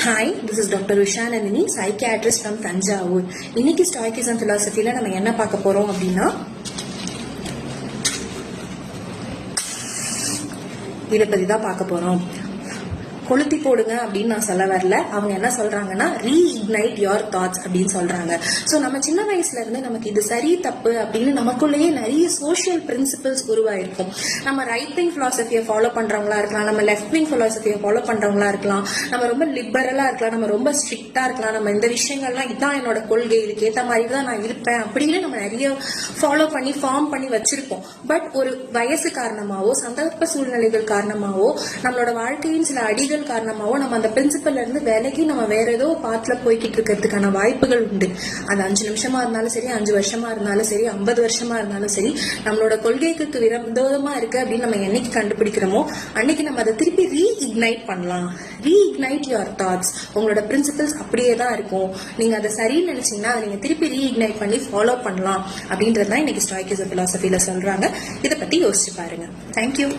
Hi, this is doctor Vishanandhini, psychiatrist from Thanjavur. இன்னைக்கு ஸ்டாய்கிசம் பிலாசபில நம்ம என்ன பார்க்க போறோம் அப்படின்னா, இதை பத்தி தான் பார்க்க போறோம். கொளுத்தி போடுங்க அப்படின்னு நான் சொல்ல வரல. அவங்க என்ன சொல்றாங்கன்னா, ரீஇக்னைட் யுவர் தாட்ஸ் அப்படின்னு சொல்றாங்க. ஸோ நம்ம சின்ன வயசுல இருந்து நமக்கு இது சரி தப்பு அப்படின்னு நமக்குள்ளேயே நிறைய சோஷியல் பிரின்சிபல்ஸ் உருவாயிருக்கும். நம்ம ரைட் விங் பிலாசபியை ஃபாலோ பண்றவங்களா இருக்கலாம், நம்ம லெஃப்ட் விங் பிலாசபியை ஃபாலோ பண்றவங்களா இருக்கலாம், நம்ம ரொம்ப லிபரலா இருக்கலாம், நம்ம ரொம்ப ஸ்ட்ரிக்டா இருக்கலாம். நம்ம இந்த விஷயங்கள்லாம் இதான் என்னோட கொள்கை, இதுக்கு ஏற்ற மாதிரி தான் நான் இருப்பேன் அப்படின்னு நம்ம நிறைய ஃபாலோ பண்ணி ஃபார்ம் பண்ணி வச்சிருப்போம். பட் ஒரு வயசு காரணமாவோ, சந்தர்ப்ப சூழ்நிலைகள் காரணமாவோ, நம்மளோட வாழ்க்கையின் சில அடிகள் காரணமாவோ நம்ம அந்த பிரின்சிபல்ல இருந்து விலகி நம்ம வேற ஏதோ பாத்துல போய்கிட்டு இருக்கிறதுக்கான வாய்ப்புகள் உண்டு. அது 5 நிமிஷமா இருந்தாலும் சரி, 5 வருஷமா இருந்தாலும் சரி, 50 வருஷமா இருந்தாலும் சரி, நம்மளோட கொள்கைக்கு விரோதமா இருக்கு அப்படின்னு நம்ம என்னைக்கு கண்டுபிடிக்கிறோமோ அன்னைக்கு நம்ம அதை திருப்பி ரீஇக்னைட் பண்ணலாம். ரீஇக்னைட் யுவர் தாட்ஸ். உங்களோட பிரின்சிபல்ஸ் அப்படியே தான் இருக்கும். நீங்க அதை சரின்னு நினைச்சீங்கன்னா அதை நீங்க திருப்பி ரீஇக்னைட் பண்ணி ஃபாலோ பண்ணலாம் அப்படின்றதுதான் இன்னைக்கு ஸ்டாய்கிசம் பிலாசபில சொல்றாங்க. இதை பத்தி யோசிச்சு பாருங்க. தேங்க்யூ.